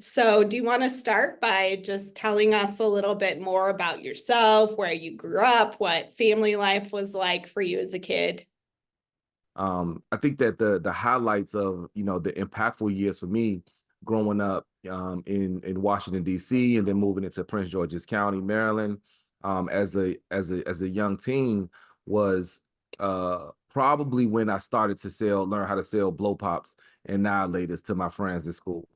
So do you want to start by just telling us a little bit more about yourself, where you grew up, what family life was like for you as a kid? I think that the highlights of the impactful years for me growing up in Washington D.C. and then moving into Prince George's County, Maryland, as a young teen was probably when I started to learn how to sell blow pops and annihilators to my friends at school.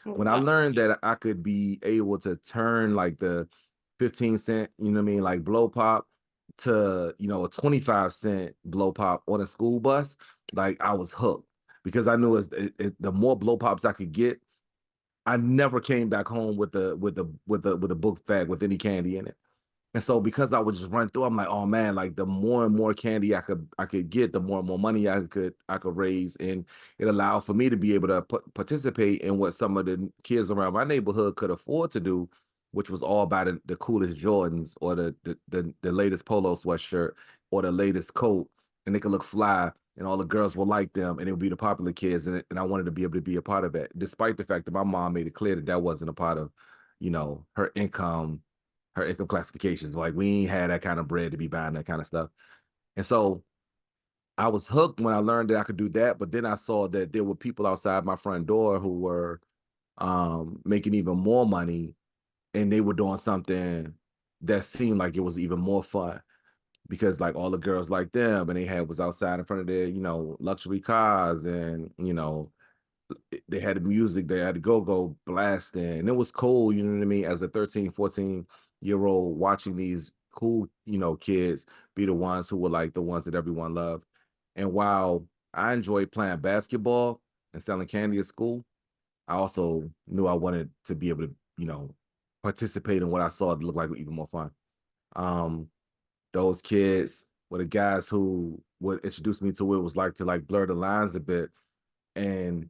Oh, When I wow. learned that I could be able to turn like the 15 cent, you know what I mean, like blow pop to, a 25-cent blow pop on a school bus, like I was hooked because I knew the more blow pops I could get, I never came back home with a book bag with any candy in it. And so because I would just run through, I'm like, oh man, like the more and more candy I could get, the more and more money I could raise. And it allowed for me to be able to participate in what some of the kids around my neighborhood could afford to do, which was all about the coolest Jordans or the latest polo sweatshirt or the latest coat. And they could look fly and all the girls will like them and it would be the popular kids. And I wanted to be able to be a part of that, despite the fact that my mom made it clear that that wasn't a part of, her income classifications. Like we ain't had that kind of bread to be buying that kind of stuff. And so I was hooked when I learned that I could do that. But then I saw that there were people outside my front door who were making even more money and they were doing something that seemed like it was even more fun because like all the girls like them and they had was outside in front of their, luxury cars and, they had the music, they had the go-go blasting. And it was cool, you know what I mean? As a 13, 14-year-old watching these cool, kids be the ones who were like the ones that everyone loved. And while I enjoyed playing basketball and selling candy at school, I also knew I wanted to be able to, participate in what I saw to look like even more fun. Um, those kids were the guys who would introduce me to what it was like to like blur the lines a bit and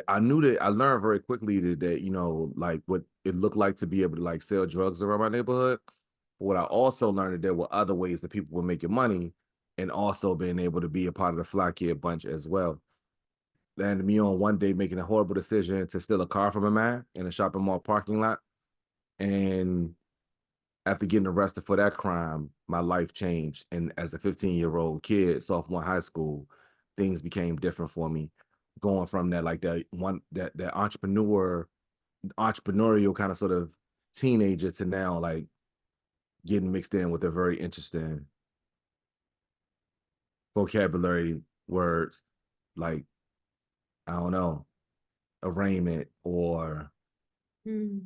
I knew that I learned very quickly that like what it looked like to be able to like sell drugs around my neighborhood. But what I also learned that there were other ways that people were making money and also being able to be a part of the Fly Kid bunch as well. Landed me on one day making a horrible decision to steal a car from a man in a shopping mall parking lot. And after getting arrested for that crime, my life changed. And as a 15-year-old kid, sophomore high school, things became different for me. Going from that, like that entrepreneurial kind of sort of teenager to now like getting mixed in with a very interesting vocabulary words like, I don't know, arraignment or Hmm.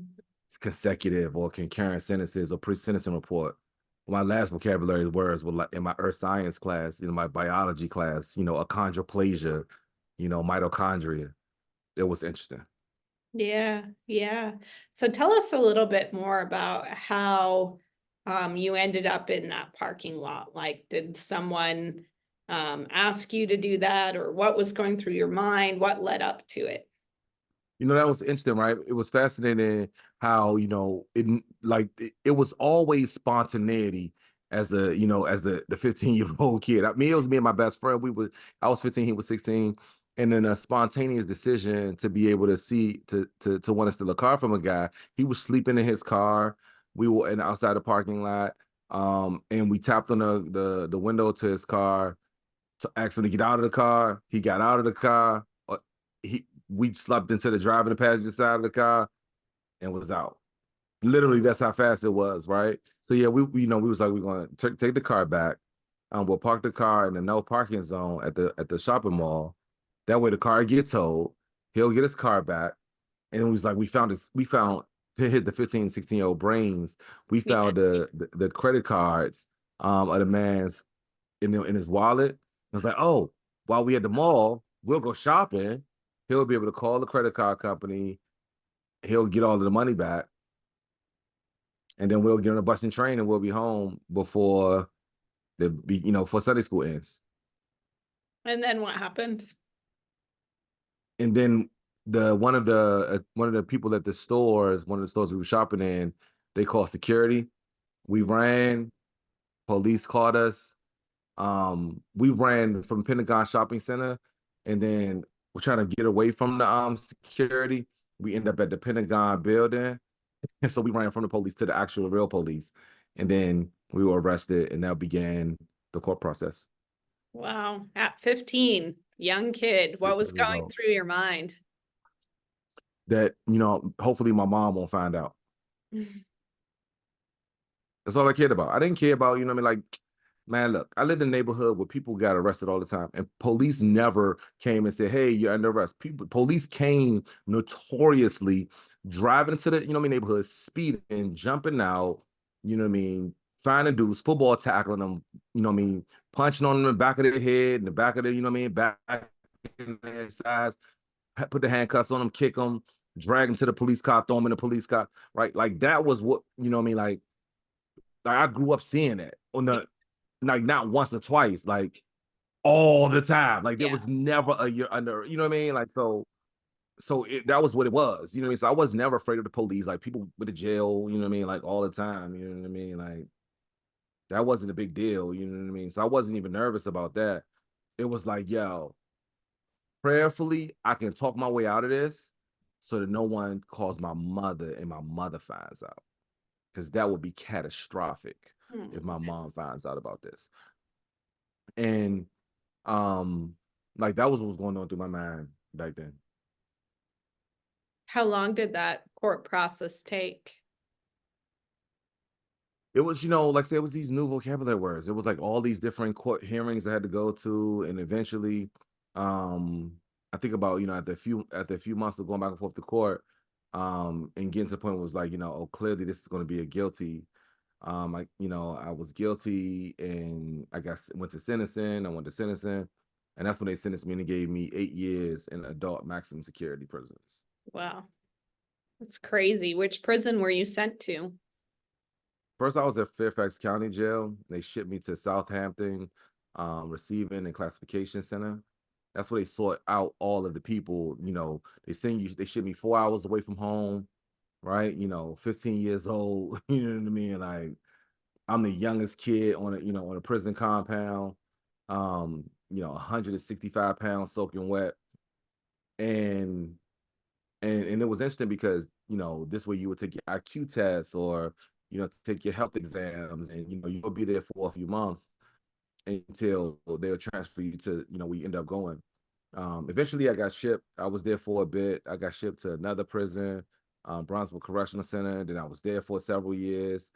consecutive or concurrent sentences or pre-sentencing report. My last vocabulary words were like in my earth science class, my biology class, achondroplasia, mitochondria. It was interesting. Yeah, yeah. So tell us a little bit more about how you ended up in that parking lot. Like, did someone ask you to do that, or what was going through your mind? What led up to it? That was interesting, right? It was fascinating how, it was always spontaneity as the 15-year-old kid. I mean, it was me and my best friend. I was 15, he was 16. And then a spontaneous decision to be able to see to want to steal a car from a guy. He was sleeping in his car. We were outside the parking lot. And we tapped on the window to his car to ask him to get out of the car. He got out of the car. He we slept into the driver and the passenger side of the car and was out. Literally, that's how fast it was, right? So yeah, we was like, we're gonna take the car back. We'll park the car in the no parking zone at the shopping mall. That way the car get towed. He'll get his car back. And it was like we found to hit the 15, 16-year-old brains, we Yeah. found the credit cards of the man's in his wallet. I was like, oh, while we at the mall, we'll go shopping. He'll be able to call the credit card company. He'll get all of the money back, and then we'll get on a bus and train, and we'll be home before Sunday school ends. And then what happened? And then one of the people at one of the stores we were shopping in, they called security. We ran. Police caught us. We ran from Pentagon Shopping Center, and then we're trying to get away from the security. We ended up at the Pentagon building. And so we ran from the police to the actual real police. And then we were arrested, and that began the court process. Wow. At 15, young kid, what was 15 years going old. through your mind? That, hopefully my mom won't find out. That's all I cared about. I didn't care about, like, man, look, I lived in a neighborhood where people got arrested all the time, and police never came and said, "Hey, you're under arrest." Police came notoriously driving into the, neighborhood, speeding, jumping out, finding dudes, football tackling them, punching on them in the back of their head, in the back of the, back in their sides, put the handcuffs on them, kick them, drag them to the police car, throw them in the police car, right? Like that was what, like I grew up seeing that on the, like not once or twice, like all the time. Like there Yeah. was never a year under, Like that was what it was. So I was never afraid of the police. Like people with the jail, like all the time. Like that wasn't a big deal. So I wasn't even nervous about that. It was like, yo, prayerfully, I can talk my way out of this so that no one calls my mother and my mother finds out. Because that would be catastrophic if Hmm. my mom finds out about this. And like that was what was going on through my mind back then. How long did that court process take? It was, like I said, it was these new vocabulary words. It was like all these different court hearings I had to go to, and eventually, um, I think about, after a few months of going back and forth to court, and getting to the point where it was like, oh, clearly this is going to be a guilty. I was guilty, and went to sentencing. I went to sentencing, and that's when they sentenced me and gave me 8 years in adult maximum security prisons. Wow, that's crazy. Which prison were you sent to? First, I was at Fairfax County Jail. They shipped me to Southampton Receiving and Classification Center. That's where they sort out all of the people. They ship me 4 hours away from home, right? 15 years old. You know what I mean? Like I'm the youngest kid on a prison compound. 165 pounds soaking wet, and and it was interesting because this way you would take your IQ tests or to take your health exams, and you'll be there for a few months until they'll transfer you to where you end up going. Eventually I got shipped. I was there for a bit. I got shipped to another prison, Brownsville Correctional Center. Then I was there for several years.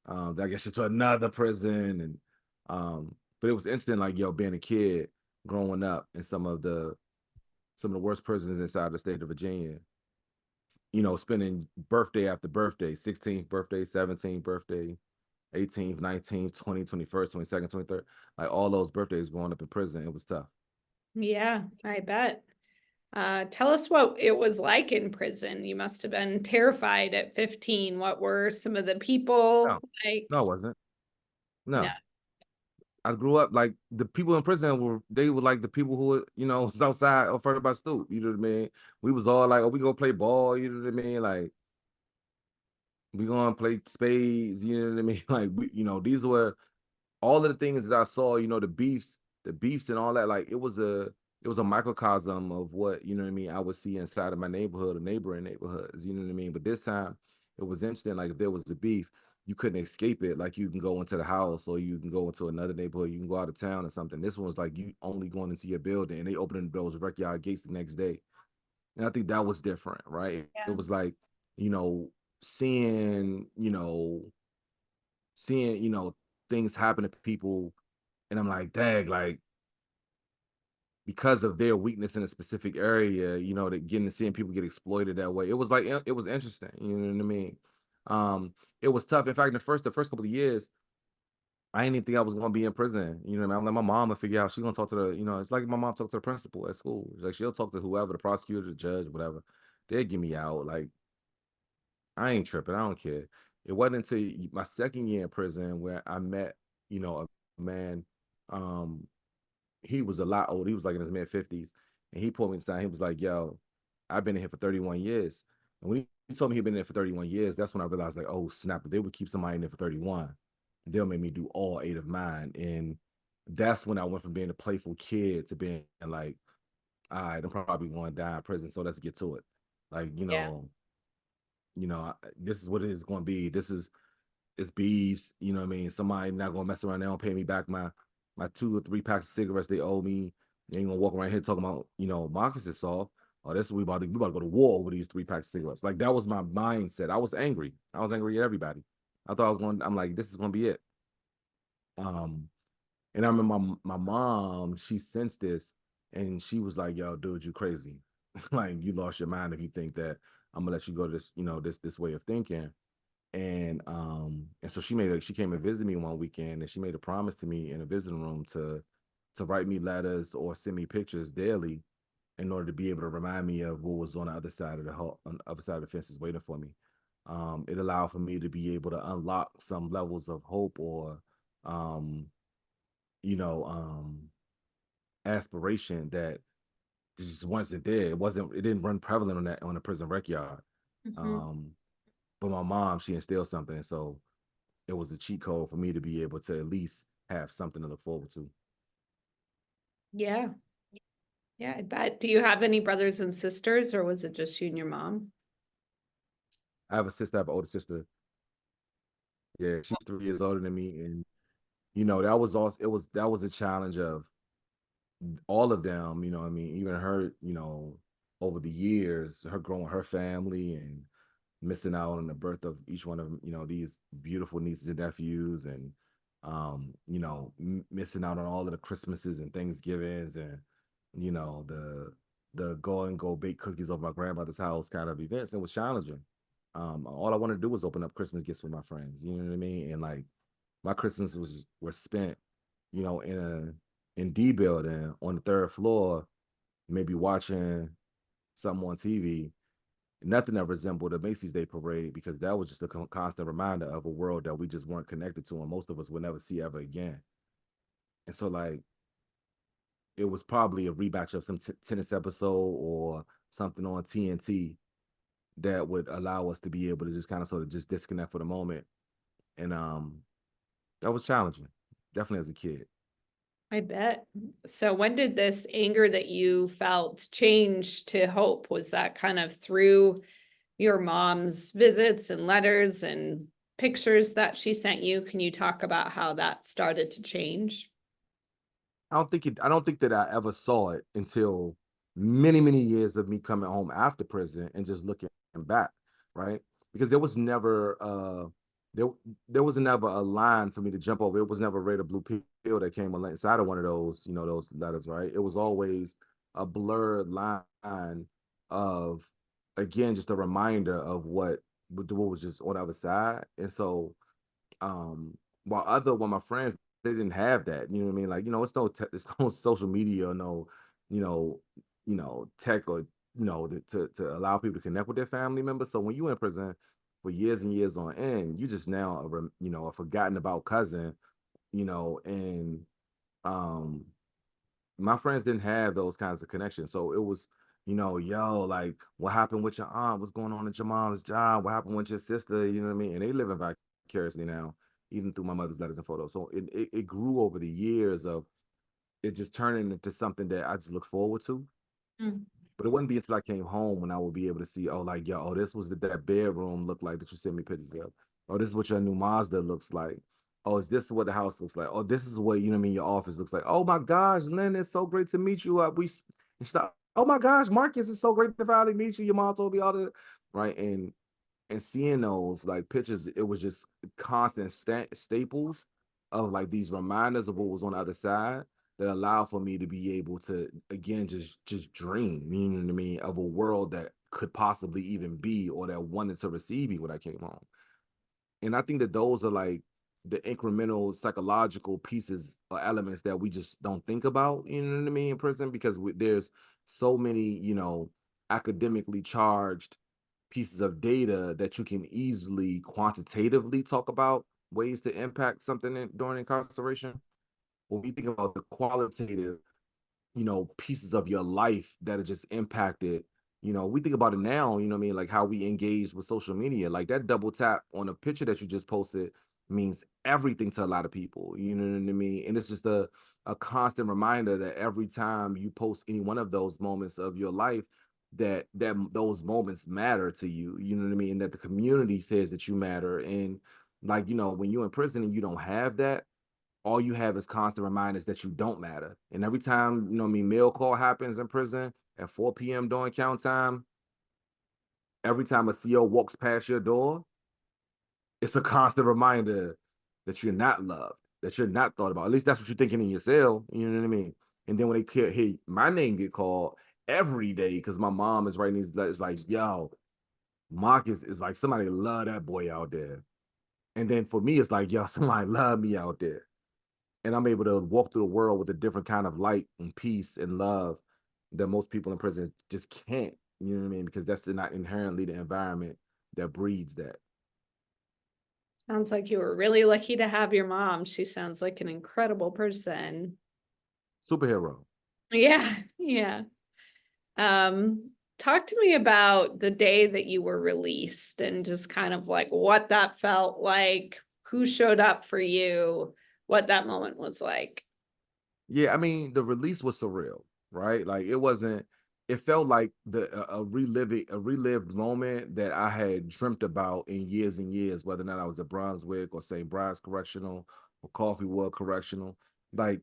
Then I got shipped to another prison, and but it was instant, like being a kid growing up in some of the worst prisons inside the state of Virginia. Spending birthday after birthday, 16th birthday, 17th birthday, 18th, 19th, 20, 21st, 22nd, 23rd, like all those birthdays growing up in prison. It was tough. Yeah, I bet. Tell us what it was like in prison. You must have been terrified at 15. What were some of the No, people like? no, it wasn't. No. No. I grew up like the people in prison they were like the people who were, was outside or further by stoop. You know what I mean? We was all like, oh, we gonna play ball, you know what I mean? Like we gonna play spades, you know what I mean? Like these were all of the things that I saw, the beefs and all that, like it was a microcosm of what, what I mean, I would see inside of my neighborhood or neighboring neighborhoods, you know what I mean? But this time it was interesting, like if there was a beef, you couldn't escape it. Like you can go into the house or you can go into another neighborhood, you can go out of town or something. This one was like you only going into your building and they opening those backyard gates the next day. And I think that was different, right? It Yeah. was like, you know, seeing, things happen to people, and I'm like, dang, like because of their weakness in a specific area, that getting to seeing people get exploited that way. It was like it was interesting, you know what I mean? It was tough. In fact, the first couple of years, I didn't even think I was gonna be in prison. You know what I mean? I'm like my mom will figure out she's gonna talk to it's like my mom talked to the principal at school. It's like she'll talk to whoever, the prosecutor, the judge, whatever. They'll get me out. Like I ain't tripping. I don't care. It wasn't until my second year in prison where I met, a man. Um, he was a lot older. He was like in his mid-50s, and he pulled me aside. He was like, "Yo, I've been in here for 31 years." And when he told me he'd been in there for 31 years, that's when I realized, like, oh snap! If they would keep somebody in there for 31, they'll make me do all 8 of mine. And that's when I went from being a playful kid to being like, all right, I'm probably going to die in prison, so let's get to it. Like, Yeah. this is what it is going to be. It's beefs, you know what I mean? Somebody not gonna mess around. They don't pay me back my 2 or 3 packs of cigarettes they owe me. They ain't gonna walk around here talking about, markets is soft. Oh, that's what we about to go to war over these 3 packs of cigarettes. Like that was my mindset. I was angry. I was angry at everybody. I thought I was going. I'm like, this is gonna be it. Um, and I remember my mom. She sensed this, and she was like, "Yo, dude, you crazy? Like you lost your mind if you think that I'm gonna let you go to this, this way of thinking." And so she came and visited me one weekend, and she made a promise to me in a visiting room to write me letters or send me pictures daily in order to be able to remind me of what was on the other side of on the other side of the fences waiting for me. It allowed for me to be able to unlock some levels of hope or um you know aspiration that just wasn't there. It didn't run prevalent on the prison rec yard. Mhm. um but my mom, she instilled something, so it was a cheat code for me to be able to at least have something to look forward to. Yeah. Yeah, I bet. Do you have any brothers and sisters, or was it just you and your mom? I have a sister, I have an older sister. Yeah, she's 3 years older than me, and that was also that was a challenge of all of them. You know, I mean, even her, over the years, her growing her family and missing out on the birth of each one of these beautiful nieces and nephews, and missing out on all of the Christmases and Thanksgivings, and the go bake cookies over my grandmother's house kind of events. It was challenging. All I wanted to do was open up Christmas gifts for my friends. You know what I mean? And like my Christmas were spent, in D building on the third floor, maybe watching something on TV. Nothing that resembled a Macy's Day Parade, because that was just a constant reminder of a world that we just weren't connected to, and most of us would never see ever again. And so, like, it was probably a rematch of some tennis episode or something on TNT that would allow us to be able to just kind of sort of just disconnect for the moment. And that was challenging, definitely as a kid. I bet. So when did this anger that you felt change to hope? Was that kind of through your mom's visits and letters and pictures that she sent you? Can you talk about how that started to change? I don't think that I ever saw it until many, many years of me coming home after prison and just looking back, right? Because there there was never a line for me to jump over. It was never a red or blue pill that came inside of one of those, those letters, right? It was always a blurred line of, again, just a reminder of what was just on the other side. And so um while my friends, they didn't have that, you know what I mean? Like, it's no social media, no, you know, tech, or to allow people to connect with their family members. So when you in prison for years and years on end, you just now a forgotten about cousin, and um my friends didn't have those kinds of connections. So it was, yo, like, what happened with your aunt? What's going on at your mom's job? What happened with your sister? You know what I mean? And they live vicariously now, even through my mother's letters and photos. So it grew over the years of it just turning into something that I just look forward to. Mm. But it wouldn't be until I came home when I would be able to see, oh, like, yo, oh, this was that bedroom looked like that you sent me pictures of. Oh, this is what your new Mazda looks like. Oh, is this what the house looks like? Oh, this is what, you know what I mean, your office looks like. Oh my gosh, Lynn, it's so great to meet you. And stop. Oh my gosh, Marcus, it's so great to finally meet you. Your mom told me all that. Right. And seeing those like pictures, it was just constant staples of like these reminders of what was on the other side that allow for me to be able to, again, just dream, you know what I mean, of a world that could possibly even be, or that wanted to receive me when I came home. And I think that those are like the incremental psychological pieces or elements that we just don't think about, you know what I mean, in prison, because there's so many, academically charged pieces of data that you can easily quantitatively talk about ways to impact something during incarceration. When we think about the qualitative, pieces of your life that are just impacted, we think about it now, you know what I mean, like how we engage with social media, like that double tap on a picture that you just posted means everything to a lot of people, you know what I mean? And it's just a constant reminder that every time you post any one of those moments of your life, that those moments matter to you. You know what I mean? And that the community says that you matter. And like, you know, when you're in prison and you don't have that, all you have is constant reminders that you don't matter. And every time, you know what I mean, mail call happens in prison at 4 p.m. during count time, every time a CO walks past your door, it's a constant reminder that you're not loved, that you're not thought about. At least that's what you're thinking in your cell. You know what I mean? And then when they hear my name get called every day, because my mom is writing these letters like, yo, Marcus is like, somebody love that boy out there. And then for me, it's like, yo, somebody love me out there. And I'm able to walk through the world with a different kind of light and peace and love that most people in prison just can't. You know what I mean? Because that's not inherently the environment that breeds that. Sounds like you were really lucky to have your mom. She sounds like an incredible person. Superhero. Yeah, yeah. Talk to me about the day that you were released and just kind of like what that felt like, who showed up for you, what that moment was like. Yeah, I mean, the release was surreal, right? Like it wasn't, it felt like a relived moment that I had dreamt about in years and years, whether or not I was at Brunswick or St. Bride's Correctional or Coffeewood Correctional. Like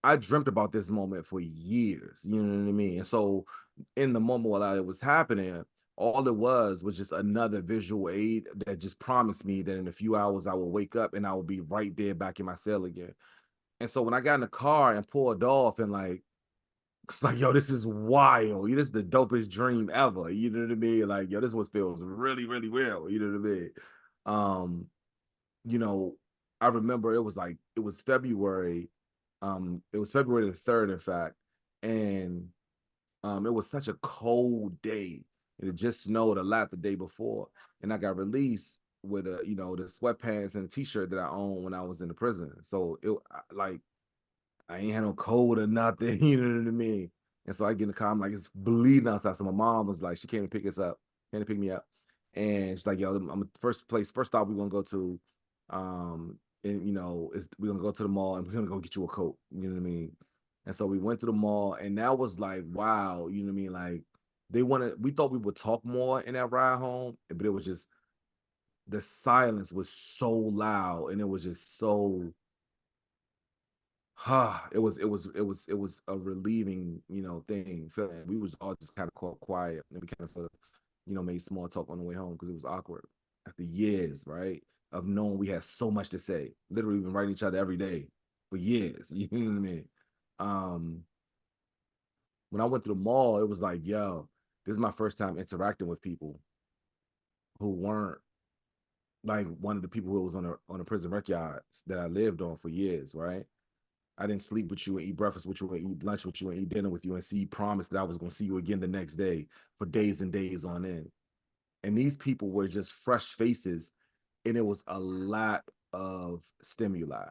I dreamt about this moment for years, you know what I mean? And so in the moment while it was happening, all it was just another visual aid that just promised me that in a few hours I will wake up and I will be right there back in my cell again. And so when I got in the car and pulled off and like, it's like, yo, this is wild. This is the dopest dream ever. You know what I mean? Like, yo, this one feels really, really real. You know what I mean? Um, you know, I remember it was February. It was February the 3rd, in fact. And it was such a cold day. And it just snowed a lot the day before. And I got released with the sweatpants and a t-shirt that I owned when I was in the prison. So like I ain't had no cold or nothing, you know what I mean? And so I get in the car, I'm like, it's bleeding outside. So my mom was like, she came to pick us up, came to pick me up. And she's like, yo, I'm first stop we're gonna go to, and we're gonna go to the mall and we're gonna go get you a coat, you know what I mean? And so we went to the mall, and that was like, wow, you know what I mean? Like we thought we would talk more in that ride home, but it was just the silence was so loud and it was just so it was a relieving, thing. Feeling we was all just kind of quiet and we kind of sort of, made small talk on the way home because it was awkward after years, right? Of knowing we had so much to say. Literally been writing each other every day for years. You know what I mean? Um, when I went to the mall, it was like, yo, this is my first time interacting with people who weren't like one of the people who was on a prison rec yards that I lived on for years, right? I didn't sleep with you and eat breakfast with you and eat lunch with you and eat dinner with you and see promise that I was going to see you again the next day for days and days on end. And these people were just fresh faces, and it was a lot of stimuli.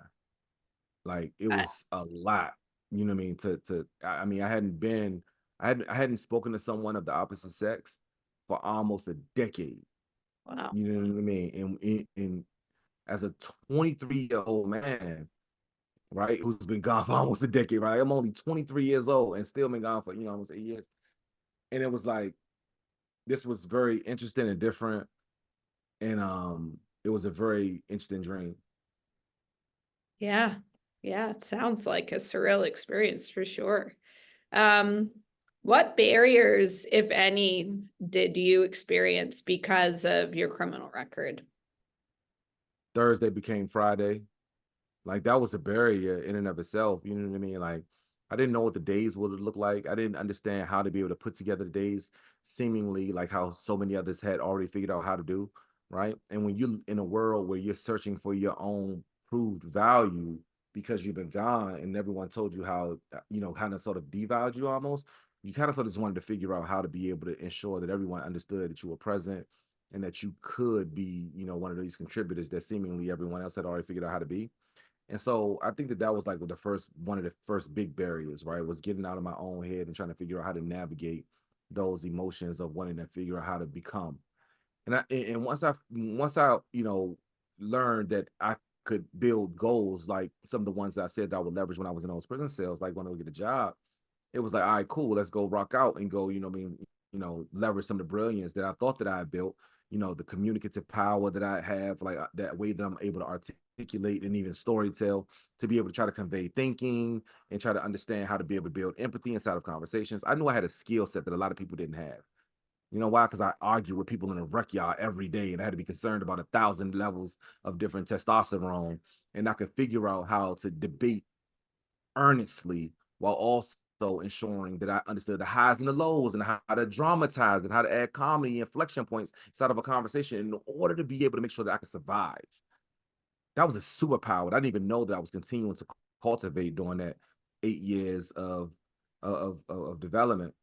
Like it Uh, was a lot. You know what I mean? I mean, I hadn't spoken to someone of the opposite sex for almost a decade. Wow. You know what I mean? And as a 23-year-old man, right, who's been gone for almost a decade, right? I'm only 23 years old and still been gone for, almost 8 years. And it was like, this was very interesting and different. And it was a very interesting dream. Yeah. Yeah. It sounds like a surreal experience for sure. Um, what barriers, if any, did you experience because of your criminal record? Thursday became Friday. Like that was a barrier in and of itself. You know what I mean? Like I didn't know what the days would look like. I didn't understand how to be able to put together the days, seemingly like how so many others had already figured out how to do. Right. And when you're in a world where you're searching for your own proved value because you've been gone and everyone told you how, kind of sort of devalued you almost, you kind of sort of just wanted to figure out how to be able to ensure that everyone understood that you were present and that you could be, one of these contributors that seemingly everyone else had already figured out how to be. And so I think that was like one of the first big barriers, right? Was getting out of my own head and trying to figure out how to navigate those emotions of wanting to figure out how to become. And once I learned that I could build goals like some of the ones that I said that I would leverage when I was in those prison cells, like when I would get a job, it was like, all right, cool, let's go rock out and go, leverage some of the brilliance that I thought that I had built, the communicative power that I have, like that way that I'm able to articulate and even storytell, to be able to try to convey thinking and try to understand how to be able to build empathy inside of conversations. I knew I had a skill set that a lot of people didn't have. You know why? Because I argue with people in a rec yard every day, and I had to be concerned about 1,000 levels of different testosterone, and I could figure out how to debate earnestly while also ensuring that I understood the highs and the lows and how to dramatize and how to add comedy inflection points inside of a conversation in order to be able to make sure that I could survive. That was a superpower that I didn't even know that I was continuing to cultivate during that 8 years of development.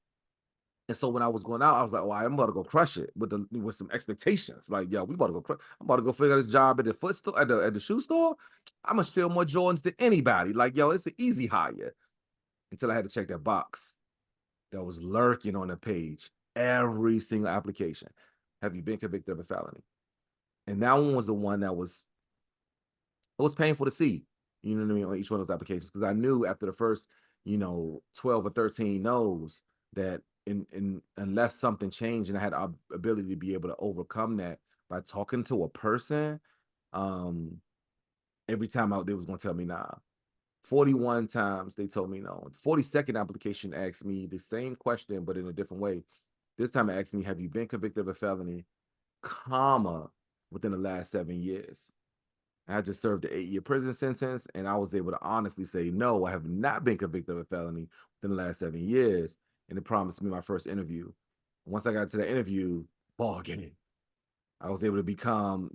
And so when I was going out, I was like, "Oh, I'm about to go crush it with some expectations. Like, yo, we about to go crush. I'm about to go figure out this job at the foot store, at the shoe store. I'm gonna sell more Jordans than anybody. Like, yo, it's an easy hire." Until I had to check that box that was lurking on the page. Every single application. Have you been convicted of a felony? And that one was the one that was, it was painful to see. You know what I mean, on each one of those applications, because I knew after the first, 12 or 13 no's that in unless something changed and I had the ability to be able to overcome that by talking to a person, um, every time they was gonna tell me nah. 41 times they told me no. The 42nd application asked me the same question, but in a different way. This time it asked me, have you been convicted of a felony, comma, within the last 7 years? I just served an 8-year prison sentence, and I was able to honestly say, no, I have not been convicted of a felony within the last 7 years. And it promised me my first interview. Once I got to the interview, ball game. I was able to become,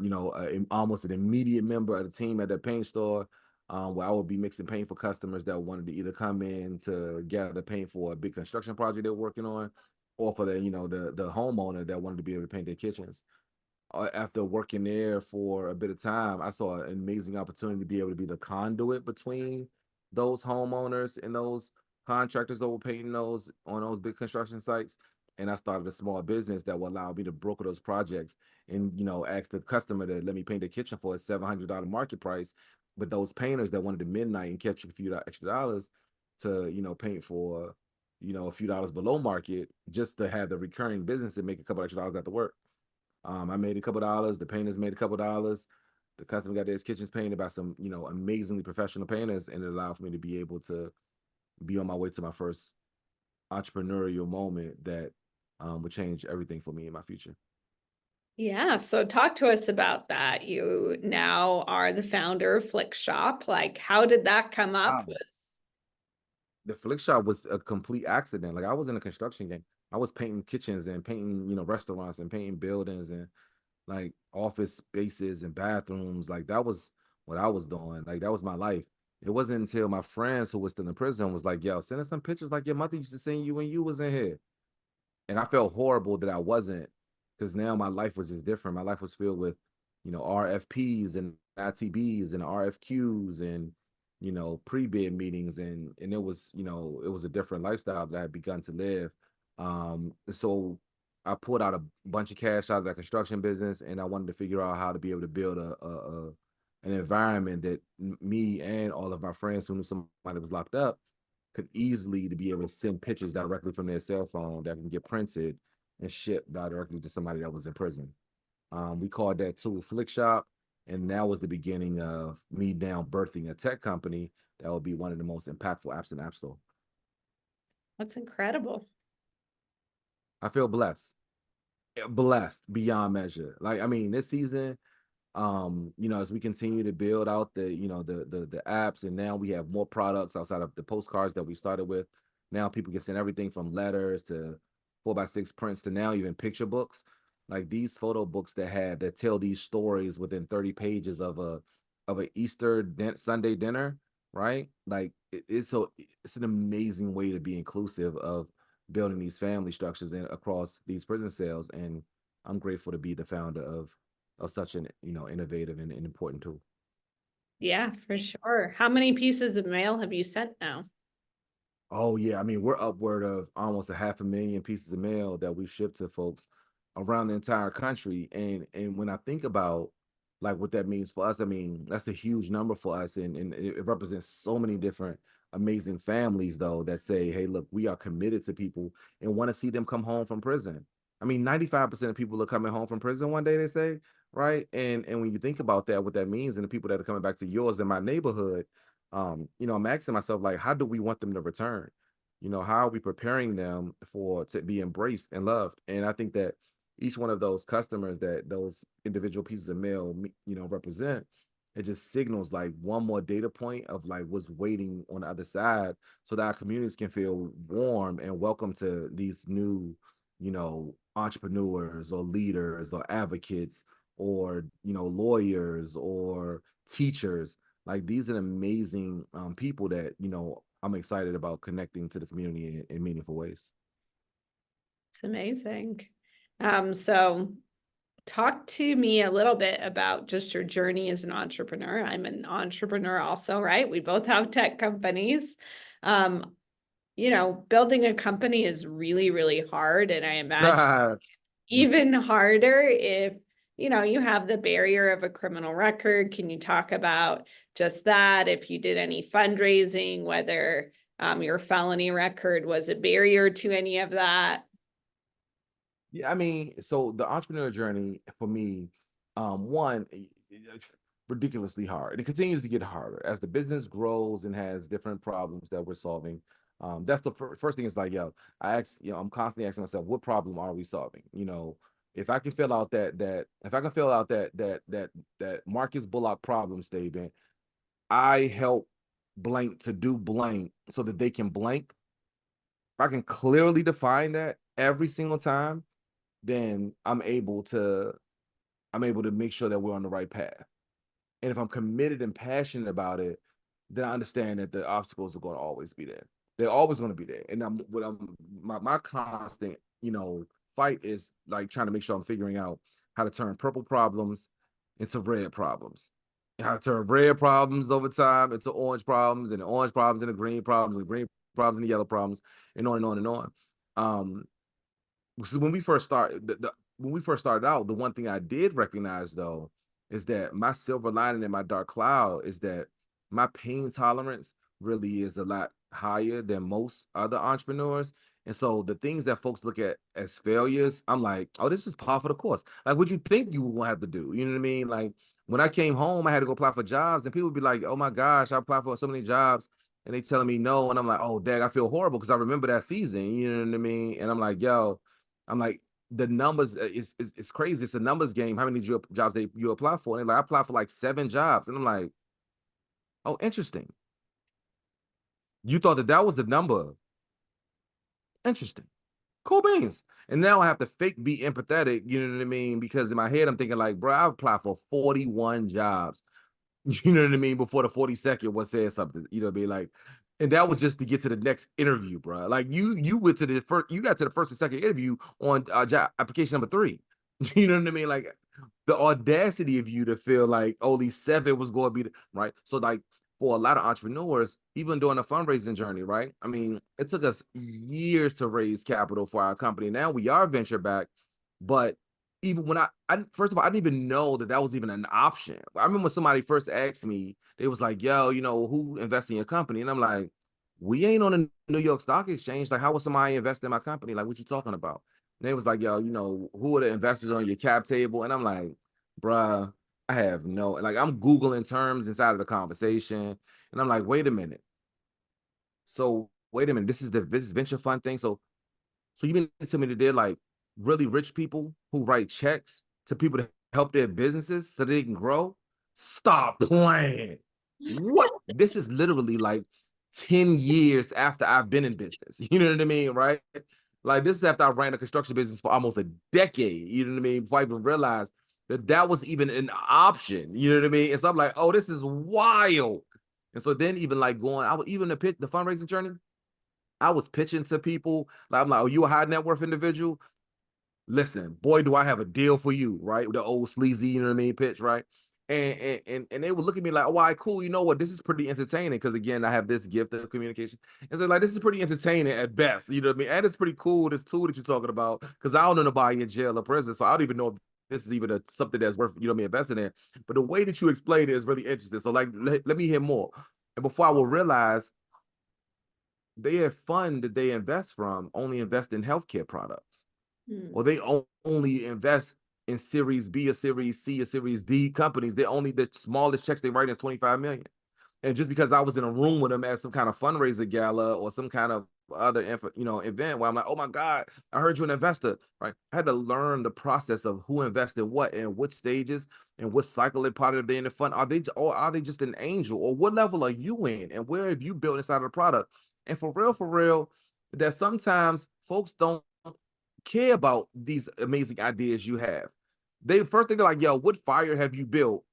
almost an immediate member of the team at that paint store, where I would be mixing paint for customers that wanted to either come in to gather paint for a big construction project they're working on, or for the homeowner that wanted to be able to paint their kitchens. After working there for a bit of time, I saw an amazing opportunity to be able to be the conduit between those homeowners and those contractors that were painting those on those big construction sites. And I started a small business that will allow me to broker those projects and ask the customer to let me paint the kitchen for a $700 market price. But those painters that wanted to midnight and catch a few extra dollars to paint for a few dollars below market, just to have the recurring business and make a couple extra dollars after work. I made a couple dollars. The painters made a couple dollars. The customer got their kitchens painted by some, amazingly professional painters, and it allowed for me to be able to be on my way to my first entrepreneurial moment that would change everything for me in my future. Yeah, so talk to us about that. You now are the founder of Flick Shop. Like, how did that come up? Um, the flick shop was a complete accident. Like, I was in a construction game. I was painting kitchens and painting, restaurants and painting buildings and like office spaces and bathrooms. Like, that was what I was doing. Like, that was my life. It wasn't until my friends who was still in prison was like, yo, send us some pictures like your mother used to send you when you was in here. And I felt horrible that I wasn't, because now my life was just different. My life was filled with, RFPs and ITBs and RFQs and, pre-bid meetings. And it was, it was a different lifestyle that I had begun to live. So I pulled out a bunch of cash out of that construction business, and I wanted to figure out how to be able to build an environment that me and all of my friends who knew somebody was locked up could easily to be able to send pictures directly from their cell phone that can get printed and shipped directly to somebody that was in prison. We called that tool Flick Shop, and that was the beginning of me now birthing a tech company that will be one of the most impactful apps in the App Store. That's incredible. I feel blessed, blessed beyond measure. Like, I mean, this season, as we continue to build out the apps, and now we have more products outside of the postcards that we started with. Now people can send everything from letters to 4x6 prints to now even picture books, like these photo books that tell these stories within 30 pages of a Sunday dinner, right? Like it's an amazing way to be inclusive of building these family structures and across these prison cells. And I'm grateful to be the founder of such an innovative and important tool. Yeah, for sure. How many pieces of mail have you sent now? Oh yeah, I mean we're upward of almost a 500,000 pieces of mail that we ship to folks around the entire country. And when I think about like what that means for us, I mean that's a huge number for us, and it represents so many different amazing families though that say, hey, look, we are committed to people and want to see them come home from prison. I mean, 95% of people are coming home from prison one day, they say, right? And when you think about that, what that means, and the people that are coming back to yours in my neighborhood, I'm asking myself, like, how do we want them to return? How are we preparing them to be embraced and loved? And I think that each one of those customers that those individual pieces of mail, represent, it just signals like one more data point of like what's waiting on the other side, so that our communities can feel warm and welcome to these new, entrepreneurs or leaders or advocates or, lawyers or teachers. Like, these are amazing people that, I'm excited about connecting to the community in meaningful ways. It's amazing. So talk to me a little bit about just your journey as an entrepreneur. I'm an entrepreneur also, right? We both have tech companies. Um, building a company is really, really hard. And I imagine even harder if, you have the barrier of a criminal record. Can you talk about just that? If you did any fundraising, whether your felony record was a barrier to any of that? Yeah, I mean, so the entrepreneur journey for me, one, ridiculously hard. It continues to get harder as the business grows and has different problems that we're solving. That's the first thing is like, I'm constantly asking myself, what problem are we solving? If I can fill out that Marcus Bullock problem statement, I help blank to do blank so that they can blank. If I can clearly define that every single time, then I'm able to make sure that we're on the right path. And if I'm committed and passionate about it, then I understand that the obstacles are going to always be there. They're always going to be there. And my constant, fight is like trying to make sure I'm figuring out how to turn purple problems into red problems. How to turn red problems over time into orange problems, and the orange problems into green problems, and green problems into yellow problems, and on and on and on. Because when we first started out, the one thing I did recognize though is that my silver lining in my dark cloud is that my pain tolerance really is a lot higher than most other entrepreneurs. And so the things that folks look at as failures, I'm like, oh, this is par for the course. Like, what you think you will have to do? You know what I mean? Like, when I came home, I had to go apply for jobs, and people would be like, oh my gosh, I applied for so many jobs, and they telling me no, and I'm like, oh, dang, I feel horrible because I remember that season. You know what I mean? And I'm like, yo. I'm like, the numbers is crazy. It's a numbers game. How many jobs you apply for? And like, I applied for like 7 jobs, and I'm like, oh, interesting. You thought that was the number. Interesting. Cool beans. And now I have to fake be empathetic. You know what I mean? Because in my head, I'm thinking like, bro, I applied for 41 jobs. You know what I mean? Before the 42nd one said something, you know what I mean? Like, and that was just to get to the next interview, bro. Like, you went to the first, you got to the first and second interview on job application number 3. You know what I mean? Like, the audacity of you to feel like only 7 was going to be right. So like, for a lot of entrepreneurs, even during the fundraising journey, right? I mean, it took us years to raise capital for our company. Now we are venture back, but even when I first of all, I didn't even know that was even an option. I remember when somebody first asked me, they was like, yo, who invests in your company? And I'm like, we ain't on the New York Stock Exchange. Like, how would somebody invest in my company? Like, what you talking about? And they was like, yo, who are the investors on your cap table? And I'm like, bruh, I have like, I'm Googling terms inside of the conversation. And I'm like, wait a minute. So wait a minute, this venture fund thing. So you mean to tell me that they're like really rich people who write checks to people to help their businesses so they can grow? Stop playing. What? This is literally like 10 years after I've been in business. You know what I mean? Right? Like, this is after I ran a construction business for almost a decade. You know what I mean? Before I even realized that was even an option. You know what I mean? And so I'm like, oh, this is wild. And so then even like I was even the fundraising journey, I was pitching to people. Like, I'm like, oh, you a high net worth individual? Listen, boy, do I have a deal for you, right? The old sleazy, you know what I mean, pitch, right? And they would look at me like, oh, all right, cool. You know what? This is pretty entertaining because again, I have this gift of communication. And so like, this is pretty entertaining at best, you know what I mean? And it's pretty cool, this tool that you're talking about, because I don't know nobody in jail or prison, so I don't even know if this is even something that's worth, me investing in. But the way that you explain it is really interesting. So like, let me hear more. And before I will realize, their fund that they invest from only invest in healthcare products, Hmm. or they only invest in Series B or Series C or Series D companies. They only, the smallest checks they write is 25 million. And just because I was in a room with them at some kind of fundraiser gala or some kind of other event where I'm like, oh my God, I heard you're an investor, right? I had to learn the process of who invested what and what stages and what cycle they're part of. They in the fund. Are they just an angel, or what level are you in, and where have you built inside of the product? And for real, that sometimes folks don't care about these amazing ideas you have. They first thing they're like, yo, what fire have you built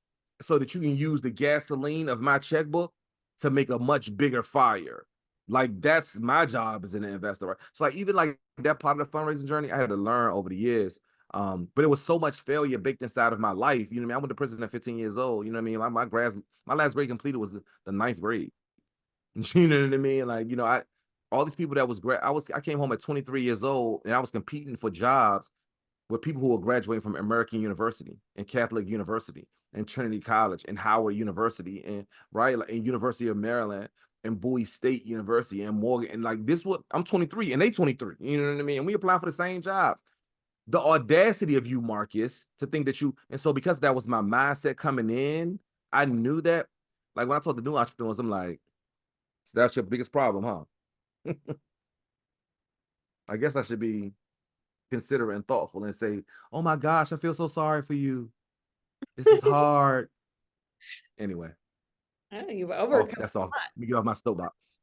so that you can use the gasoline of my checkbook to make a much bigger fire? Like that's my job as an investor, right? So like even like that part of the fundraising journey, I had to learn over the years. But it was so much failure baked inside of my life. You know what I mean? I went to prison at 15 years old. You know what I mean? My last grade completed was the ninth grade. You know what I mean? Like, I all these people that was I came home at 23 years old and I was competing for jobs with people who were graduating from American University and Catholic University and Trinity College and Howard University and right like and University of Maryland and Bowie State University and Morgan and like this what I'm 23 and they 23. You know what I mean? And we apply for the same jobs. The audacity of you, Marcus, to think that you and so because that was my mindset coming in, I knew that. Like when I told the new entrepreneurs, I'm like, so that's your biggest problem, huh? I guess I should be considerate and thoughtful and say, oh my gosh, I feel so sorry for you. This is hard. Anyway, Oh, you've overcome. that's all. Let me get off my soapbox.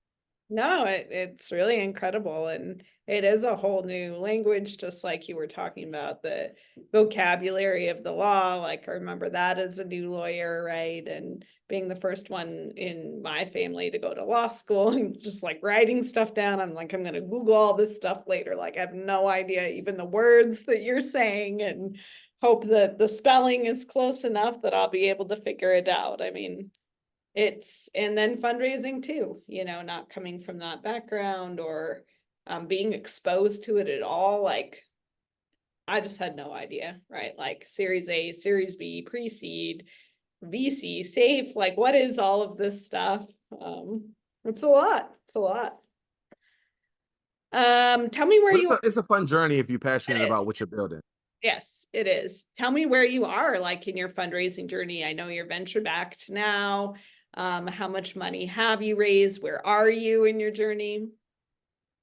No, it's really incredible. And it is a whole new language, just like you were talking about the vocabulary of the law. Like I remember that as a new lawyer, right? And being the first one in my family to go to law school and just like writing stuff down. I'm like, I'm gonna Google all this stuff later. Like I have no idea even the words that you're saying and hope that the spelling is close enough that I'll be able to figure it out. I mean, it's and then fundraising too, not coming from that background or being exposed to it at all. Like I just had no idea, right? Like Series A, Series B, pre-seed, VC, safe, like what is all of this stuff? It's a lot. It's a lot. Tell me where But you are. it's a fun journey if you're passionate It about is. what you're building. Yes, it is. Tell me where you are, like in your fundraising journey. I know you're venture backed now. How much money have you raised? Where are you in your journey?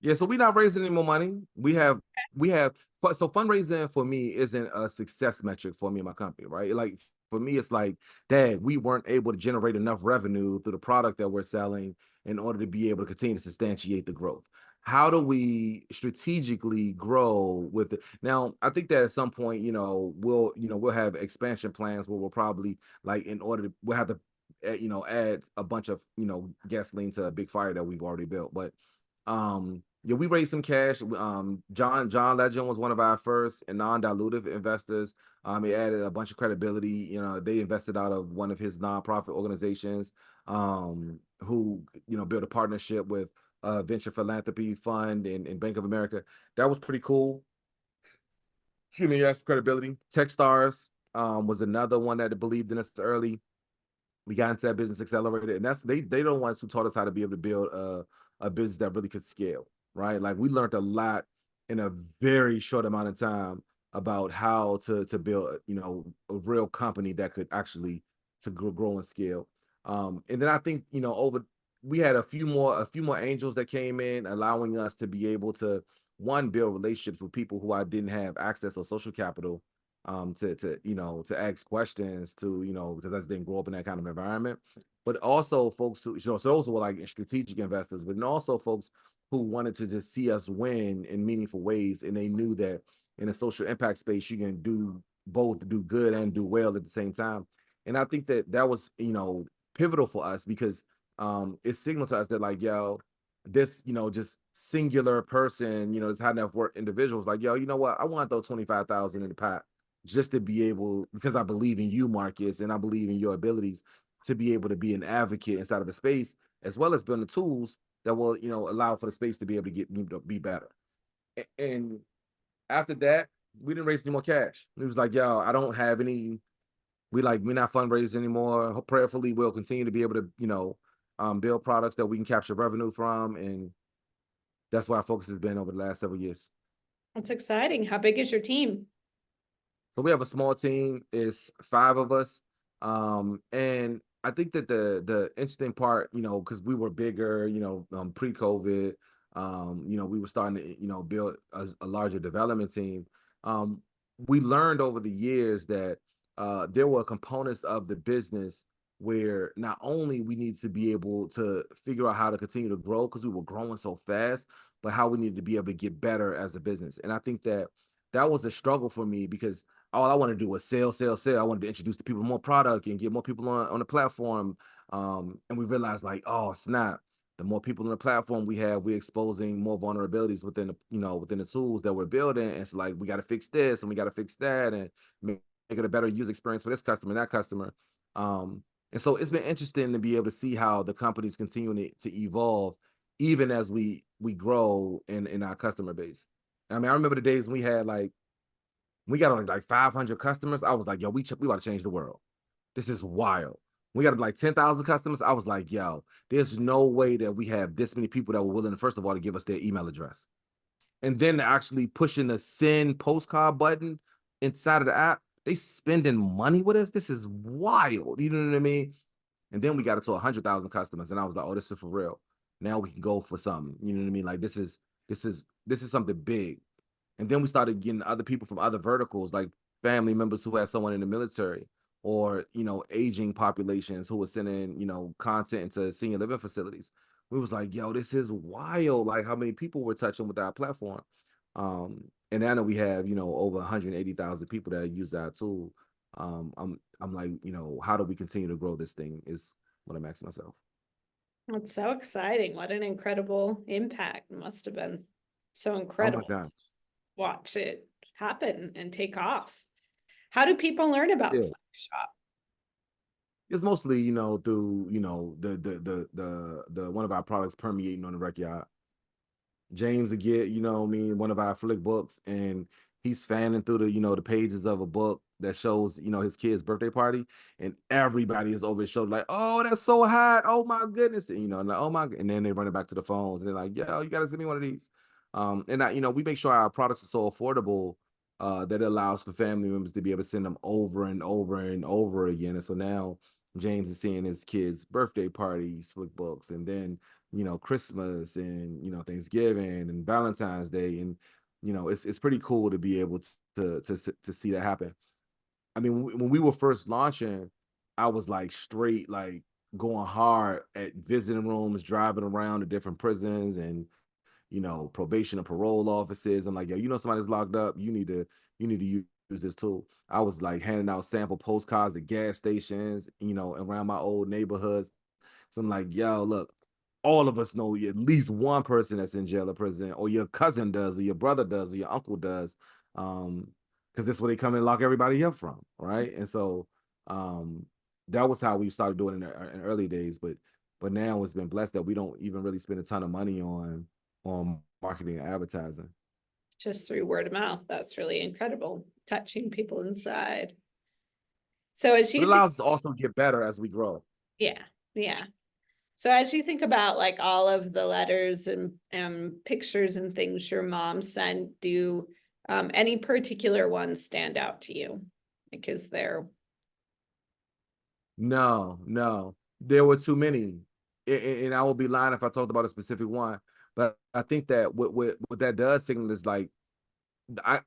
Yeah, so we're not raising any more money. We have so fundraising for me isn't a success metric for me and my company, right? Like for me, it's like, dad, we weren't able to generate enough revenue through the product that we're selling in order to be able to continue to substantiate the growth. How do we strategically grow with it? Now, I think that at some point, we'll have expansion plans where we'll probably like in order to we'll have to add a bunch of gasoline to a big fire that we've already built. But yeah, we raised some cash. John Legend was one of our first and non-dilutive investors. He added a bunch of credibility. They invested out of one of his nonprofit organizations, who built a partnership with a venture philanthropy fund and Bank of America. That was pretty cool. Excuse me, yes, credibility. Techstars was another one that believed in us early. We got into that business accelerator, and they're the ones who taught us how to be able to build a business that really could scale, right? Like we learned a lot in a very short amount of time about how to build a real company that could actually to grow and scale. And then I think over we had a few more angels that came in, allowing us to be able to one build relationships with people who I didn't have access or social capital to ask questions to because I just didn't grow up in that kind of environment, but also folks who so those were like strategic investors, but then also folks who wanted to just see us win in meaningful ways, and they knew that in a social impact space you can do good and do well at the same time. And I think that was pivotal for us because it signals to us that like this just singular person this high net worth individuals like you know what, I want to throw 25,000 in the pot just to be able, because I believe in you, Marcus, and I believe in your abilities to be able to be an advocate inside of a space, as well as building the tools that will, allow for the space to be able to be better. And after that, we didn't raise any more cash. It was like, I don't have any. We're not fundraising anymore. Prayerfully, we'll continue to be able to, build products that we can capture revenue from, and That's where our focus has been over the last several years. That's exciting. How big is your team? So we have a small team. It's 5 of us. And I think that the interesting part, because we were bigger, pre-COVID, we were starting to, build a larger development team. Um, we learned over the years that there were components of the business where not only we need to be able to figure out how to continue to grow because we were growing so fast, but how we need to be able to get better as a business. And I think that that was a struggle for me because all I want to do was sell, sell, sell. I wanted to introduce the people more product and get more people on the platform. And we realized like, oh snap, the more people on the platform we have, we're exposing more vulnerabilities within the, within the tools that we're building. And it's like we got to fix this and we got to fix that and make it a better user experience for this customer and that customer. And so it's been interesting to be able to see how the company's continuing to evolve, even as we grow in our customer base. I mean, I remember the days when we got on like 500 customers. I was like, yo, we about to change the world. This is wild. We got like 10,000 customers. I was like, yo, there's no way that we have this many people that were willing, first of all, to give us their email address. And then actually pushing the send postcard button inside of the app. They spending money with us. This is wild. You know what I mean? And then we got it to 100,000 customers. And I was like, oh, this is for real. Now we can go for something. You know what I mean? Like this is something big. And then we started getting other people from other verticals, like family members who had someone in the military, or aging populations who were sending content into senior living facilities. We was like, yo, this is wild. Like how many people we're touching with our platform. And now that we have over 180,000 people that use our tool. I'm like, how do we continue to grow this thing is what I'm asking myself. That's so exciting. What an incredible impact. It must have been so Oh my incredible to gosh. watch it happen and take off. How do people learn about Yeah. Flex Shop? It's mostly, through, the one of our products permeating on the rec yard. James would get, what I mean, one of our flick books, and he's fanning through the pages of a book that shows, his kid's birthday party, and everybody is over his shoulder, like, oh, that's so hot. Oh my goodness. And and like, oh my, and then they run it back to the phones and they're like, yo, you gotta send me one of these. And we make sure our products are so affordable that it allows for family members to be able to send them over and over and over again. And so now James is seeing his kids' birthday parties, flick books, and then Christmas and Thanksgiving and Valentine's Day, and it's pretty cool to be able to see that happen. I mean, when we were first launching, I was like straight like going hard at visiting rooms, driving around to different prisons and probation and parole offices. I'm like, yo, somebody's locked up. You need to use this tool. I was like handing out sample postcards at gas stations, around my old neighborhoods. So I'm like, yo, look, all of us know at least one person that's in jail or prison, or your cousin does, or your brother does, or your uncle does. Because that's where they come and lock everybody up from, right? And so that was how we started doing it in early days. But now it's been blessed that we don't even really spend a ton of money on marketing and advertising. Just through word of mouth. That's really incredible. Touching people inside. So as But it you think, allows us to also get better as we grow. yeah, yeah. So as you think about like all of the letters and pictures and things your mom sent, do any particular ones stand out to you? Because they're No, no, there were too many, and I would be lying if I talked about a specific one. But I think that what that does signal is like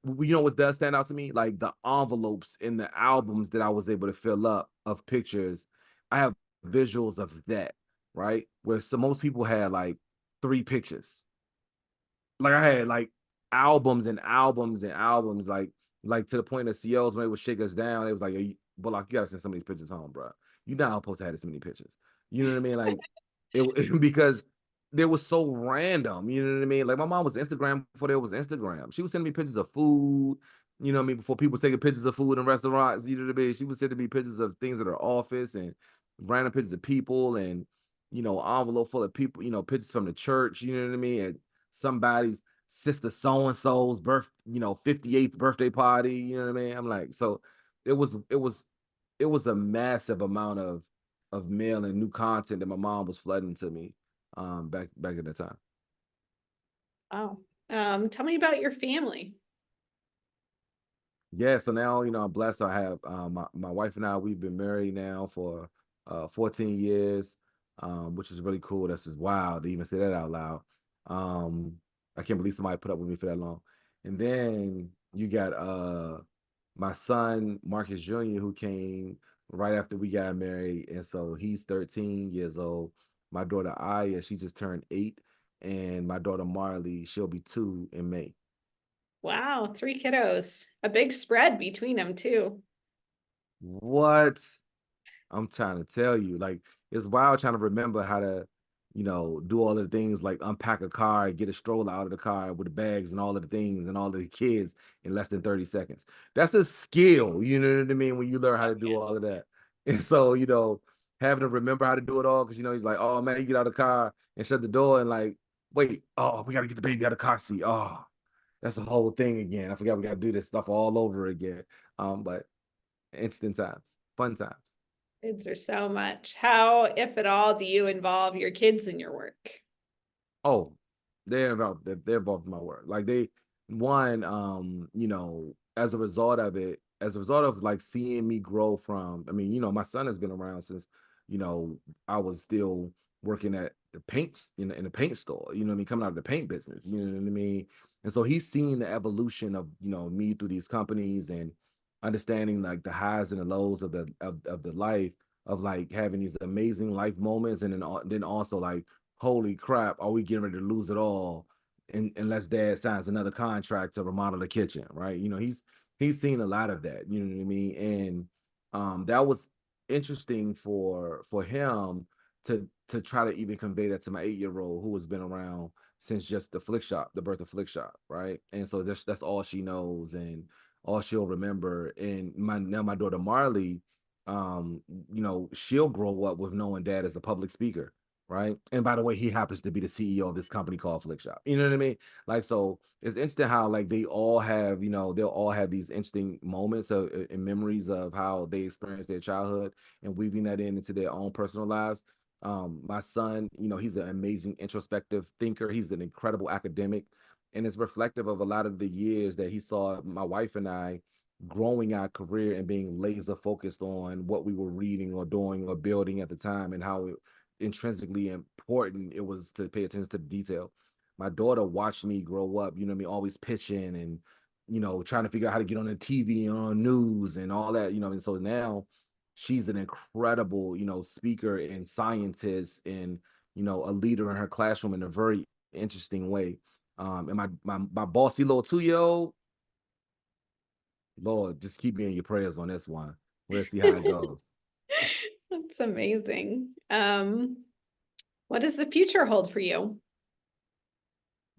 what does stand out to me, like the envelopes in the albums that I was able to fill up of pictures. I have visuals of that, right? Where most people had like 3 pictures. Like I had like albums and albums and albums, like to the point that COs when they would shake us down, it was like, but like you gotta send some of these pictures home, bro. You're not supposed to have this many pictures. You know what I mean? Like because they were so random. You know what I mean? Like my mom was Instagram before there was Instagram. She was sending me pictures of food. You know what I mean? Before people was taking pictures of food in restaurants. You know what I mean? She was sending me pictures of things at her office and random pictures of people and envelope full of people. Pictures from the church. You know what I mean? And somebody's sister so and so's 58th birthday party. You know what I mean? I'm like, so it was a massive amount of mail and new content that my mom was flooding to me back at that time. Wow. Tell me about your family. Yeah, so now, I'm blessed. I have my wife and I, we've been married now for 14 years, which is really cool. That's just wild to even say that out loud. Um, I can't believe somebody put up with me for that long. And then you got my son Marcus Jr., who came right after we got married, and so he's 13 years old. My daughter Aya, she just turned 8, and my daughter Marley, she'll be 2 in May. Wow, three kiddos. A big spread between them too. What? I'm trying to tell you, like, it's wild trying to remember how to, do all the things like unpack a car, get a stroller out of the car with the bags and all of the things and all of the kids in less than 30 seconds. That's a skill, you know what I mean? When you learn how to do all of that. And so, having to remember how to do it all, because, he's like, oh man, you get out of the car and shut the door and like, wait, oh, we got to get the baby out of the car seat. Oh, that's the whole thing again. I forgot we got to do this stuff all over again. But instant times, fun times. Kids are so much. How, if at all, do you involve your kids in your work? Oh, they're involved in my work. Like they one, as a result of it, as a result of like seeing me grow from, I mean, my son has been around since, you know, I was still working at the paints in the paint store, you know what I mean, coming out of the paint business, you know what I mean? And so he's seen the evolution of, me through these companies and understanding like the highs and the lows of the life of like having these amazing life moments and then also like holy crap, are we getting ready to lose it all? Unless dad signs another contract to remodel the kitchen, right? He's seen a lot of that, you know what I mean? And that was interesting for him to try to even convey that to my 8-year-old who has been around since just the flick shop, the birth of flick shop, right? And so that's all she knows and all she'll remember. And my daughter Marley, she'll grow up with knowing dad as a public speaker, right? And by the way, he happens to be the CEO of this company called Flick Shop. You know what I mean? Like, so it's interesting how like they all have, they'll all have these interesting moments of and memories of how they experienced their childhood and weaving that into their own personal lives. My son, he's an amazing introspective thinker. He's an incredible academic, and it's reflective of a lot of the years that he saw my wife and I growing our career and being laser focused on what we were reading or doing or building at the time and how intrinsically important it was to pay attention to the detail. My daughter watched me grow up, you know what I mean, always pitching and, trying to figure out how to get on the TV and on news and all that, and so now she's an incredible, speaker and scientist and, a leader in her classroom in a very interesting way. And my bossy little 2-year-old, Lord, just keep me in your prayers on this one. We'll see how it goes. That's amazing. What does the future hold for you?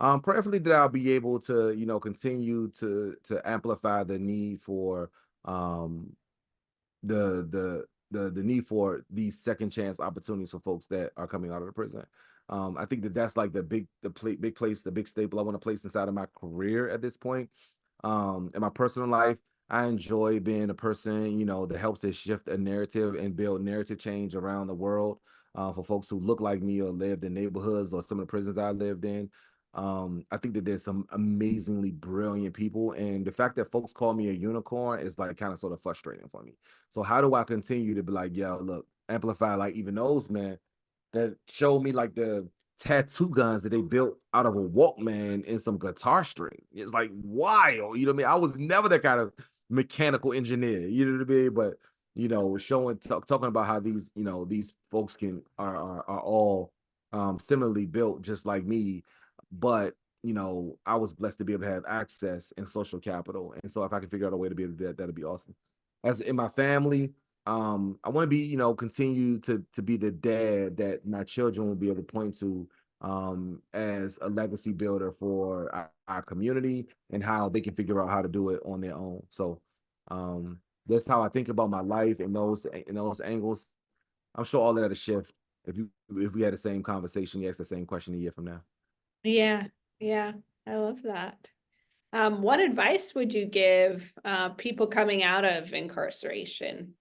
Prayerfully that I'll be able to, continue to amplify the need for um the need for these second chance opportunities for folks that are coming out of the prison. I think that's like big place, the big staple I want to place inside of my career at this point. In my personal life, I enjoy being a person, that helps to shift a narrative and build narrative change around the world for folks who look like me or lived in neighborhoods or some of the prisons I lived in. I think that there's some amazingly brilliant people, and the fact that folks call me a unicorn is like kind of sort of frustrating for me. So how do I continue to be like, yo, look, amplify like even those man that showed me like the tattoo guns that they built out of a Walkman and some guitar string. It's like wild, you know what I mean? I was never that kind of mechanical engineer, you know what I mean? But talking about how these folks are all similarly built just like me, but I was blessed to be able to have access and social capital. And so if I can figure out a way to be able to do that, that'd be awesome. As in my family, I want to be, continue to be the dad that my children will be able to point to as a legacy builder for our community and how they can figure out how to do it on their own. So that's how I think about my life in those angles. I'm sure all of that will shift if we had the same conversation, you ask the same question a year from now. Yeah, yeah, I love that. What advice would you give people coming out of incarceration?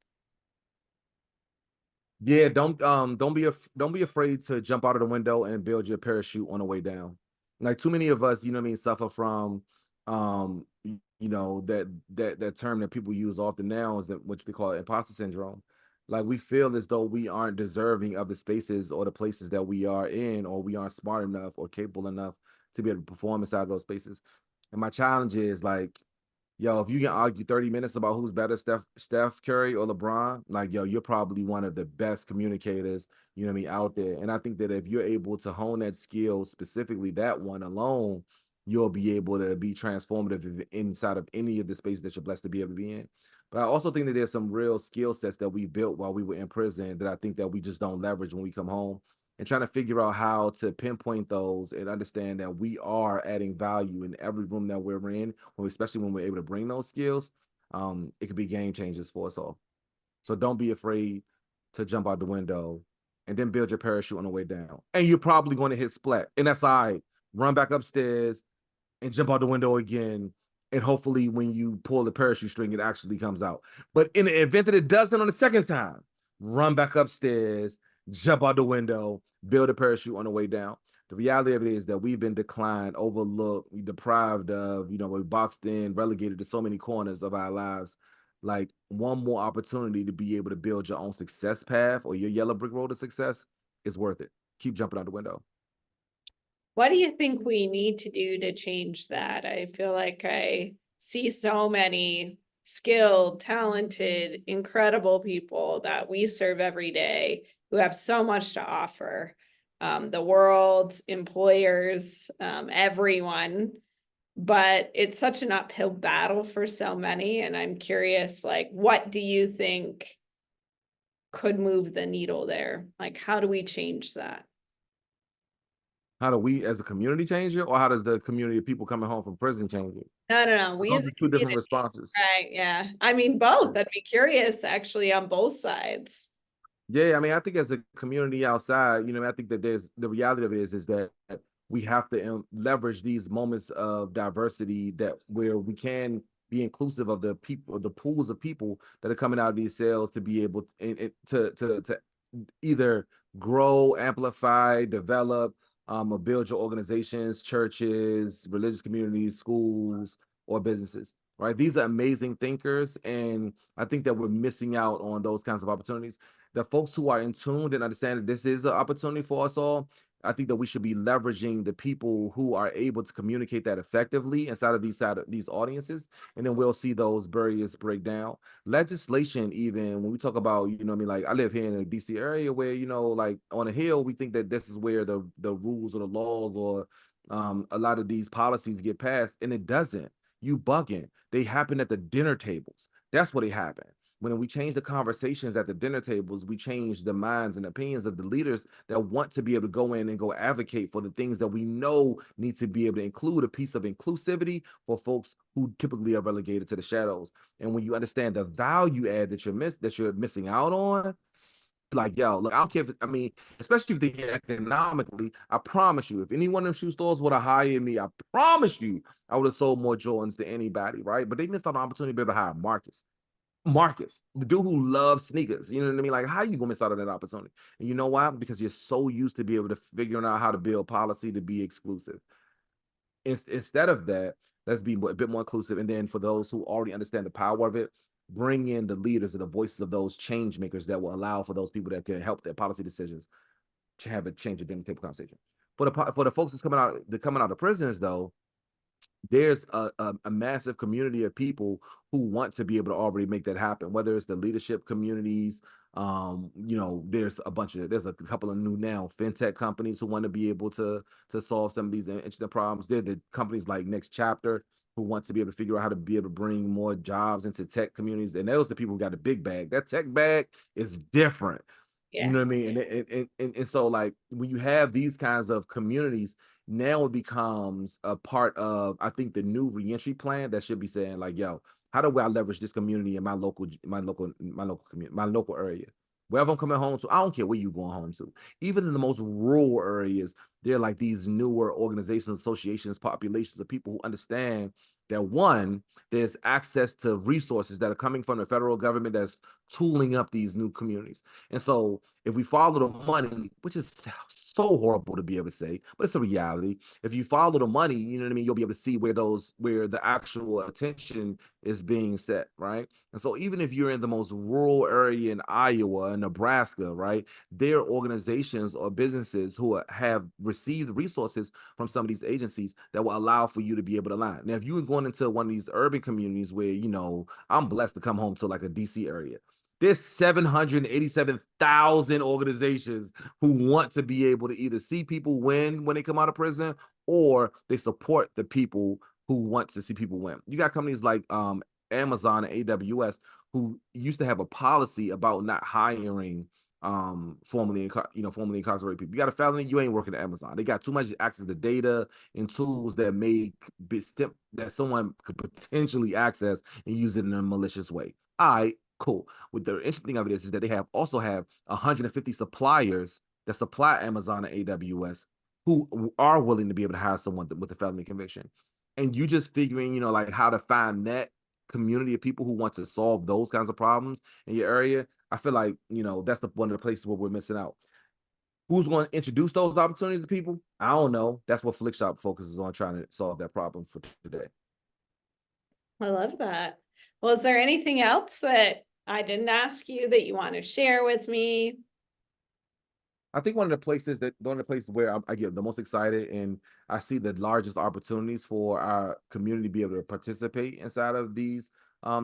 Yeah, don't be afraid to jump out of the window and build your parachute on the way down. Like too many of us, you know what I mean, suffer from you know, that term that people use often now is that which they call imposter syndrome. Like we feel as though we aren't deserving of the spaces or the places that we are in, or we aren't smart enough or capable enough to be able to perform inside of those spaces. And my challenge is like, yo, if you can argue 30 minutes about who's better, Steph Curry or LeBron, like, yo, you're probably one of the best communicators, you know what I mean, out there. And I think that if you're able to hone that skill, specifically that one alone, you'll be able to be transformative inside of any of the spaces that you're blessed to be able to be in. But I also think that there's some real skill sets that we built while we were in prison that I think that we just don't leverage when we come home, and trying to figure out how to pinpoint those and understand that we are adding value in every room that we're in, especially when we're able to bring those skills. It could be game changers for us all. So don't be afraid to jump out the window and then build your parachute on the way down. And you're probably going to hit splat. And that's all right. Run back upstairs and jump out the window again. And hopefully when you pull the parachute string, it actually comes out. But in the event that it doesn't on the second time, run back upstairs, jump out the window, build a parachute on the way down. The reality of it is that we've been declined, overlooked, deprived of, you know, we're boxed in, relegated to so many corners of our lives. Like one more opportunity to be able to build your own success path or your yellow brick road to success is worth it. Keep jumping out the window. What do you think we need to do to change that? I feel like I see so many skilled, talented, incredible people that we serve every day who have so much to offer. The world, employers, everyone. But it's such an uphill battle for so many. And I'm curious, like, what do you think could move the needle there? Like, how do we change that? How do we as a community change it, or how does the community of people coming home from prison change it? No. We as Those a are two different community, responses. right? Yeah. I mean, both. I'd be curious actually on both sides. Yeah, I mean, I think as a community outside, you know, I think that there's the reality of it is that we have to leverage these moments of diversity that where we can be inclusive of the people, the pools of people that are coming out of these cells to be able to either grow, amplify, develop, or build your organizations, churches, religious communities, schools, or businesses. Right? These are amazing thinkers, and I think that we're missing out on those kinds of opportunities. The folks who are in tune and understand that this is an opportunity for us all, I think that we should be leveraging the people who are able to communicate that effectively inside of these audiences, and then we'll see those barriers break down. Legislation, even when we talk about, you know what I mean, like I live here in the DC area where, you know, like on a hill, we think that this is where the rules or the laws or a lot of these policies get passed, and it doesn't. You bugging. They happen at the dinner tables. That's what they happen. When we change the conversations at the dinner tables, we change the minds and opinions of the leaders that want to be able to go in and go advocate for the things that we know need to be able to include a piece of inclusivity for folks who typically are relegated to the shadows. And when you understand the value add that you're missing out on, like, yo, look, I don't care if, I mean, especially if they get economically, I promise you, if any one of them shoe stores would have hired me, I promise you, I would have sold more Jordans than anybody, right? But they missed out on an opportunity to be able to hire Marcus, the dude who loves sneakers. You know what I mean? Like, how you gonna miss out on that opportunity? And you know why? Because you're so used to be able to figuring out how to build policy to be exclusive. Instead of that, let's be a bit more inclusive. And then for those who already understand the power of it, bring in the leaders and the voices of those change makers that will allow for those people that can help their policy decisions to have a change of dinner table conversation. For the folks that's coming out of prisons, though, there's a massive community of people who want to be able to already make that happen, whether it's the leadership communities. You know, there's a couple of new now fintech companies who want to be able to solve some of these interesting problems. There are the companies like Next Chapter who want to be able to figure out how to be able to bring more jobs into tech communities, and those are the people who got a big bag. That tech bag is different. You Yeah. know what I mean? And so like when you have these kinds of communities, now it becomes a part of, I think, the new reentry plan that should be saying like, yo, how do I leverage this community in my local area? Wherever I'm coming home to, I don't care where you going home to. Even in the most rural areas, there are like these newer organizations, associations, populations of people who understand that one, there's access to resources that are coming from the federal government that's tooling up these new communities. And so if we follow the money, which is so horrible to be able to say, but it's a reality. If you follow the money, you know what I mean, you'll be able to see where the actual attention is being set, right? And so even if you're in the most rural area in Iowa and Nebraska, right, there are organizations or businesses who have received resources from some of these agencies that will allow for you to be able to line. Now, if you're going into one of these urban communities where, you know, I'm blessed to come home to like a DC area, there's 787,000 organizations who want to be able to either see people win when they come out of prison, or they support the people who want to see people win. You got companies like Amazon and AWS who used to have a policy about not hiring formerly incarcerated people. You got a felony, you ain't working at Amazon. They got too much access to data and tools that that someone could potentially access and use it in a malicious way. All right, cool. With the interesting thing of it is that they also have 150 suppliers that supply Amazon and AWS who are willing to be able to hire someone with a felony conviction. And you just figuring, you know, like how to find that community of people who want to solve those kinds of problems in your area. I feel like, you know, that's one of the places where we're missing out. Who's going to introduce those opportunities to people? I don't know. That's what Flickshop focuses on, trying to solve that problem for today. I love that. Well, is there anything else that I didn't ask you that you want to share with me? I think one of the places where I get the most excited and I see the largest opportunities for our community to be able to participate inside of these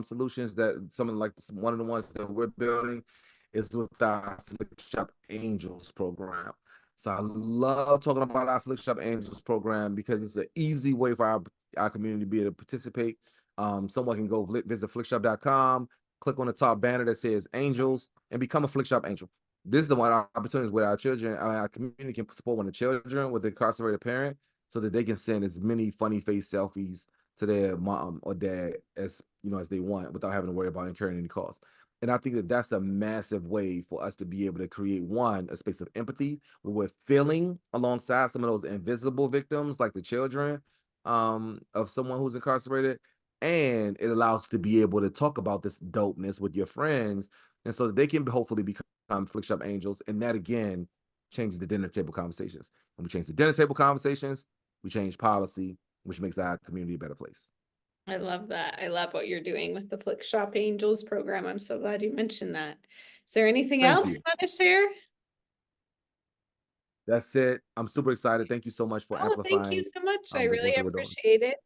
solutions, that something like one of the ones that we're building is with our Flick Shop Angels program. So I love talking about our Flick Shop Angels program because it's an easy way for our community to be able to participate. Someone can go visit flickshop.com, click on the top banner that says Angels, and become a Flick Shop Angel. This is the one opportunities where our children, our community can support one of the children with an incarcerated parent so that they can send as many funny face selfies to their mom or dad as, you know, as they want without having to worry about incurring any costs. And I think that that's a massive way for us to be able to create a space of empathy where we're feeling alongside some of those invisible victims, like the children of someone who's incarcerated. And it allows us to be able to talk about this dopeness with your friends, and so that they can hopefully become Flick Shop Angels. And that again changes the dinner table conversations. When we change the dinner table conversations, we change policy, which makes our community a better place. I love that. I love what you're doing with the Flick Shop Angels program. I'm so glad you mentioned that. Is there anything Thank else you you. want to share? That's it. I'm super excited. Thank you so much for Oh, thank you amplifying so much. I the really work that we're doing. appreciate it.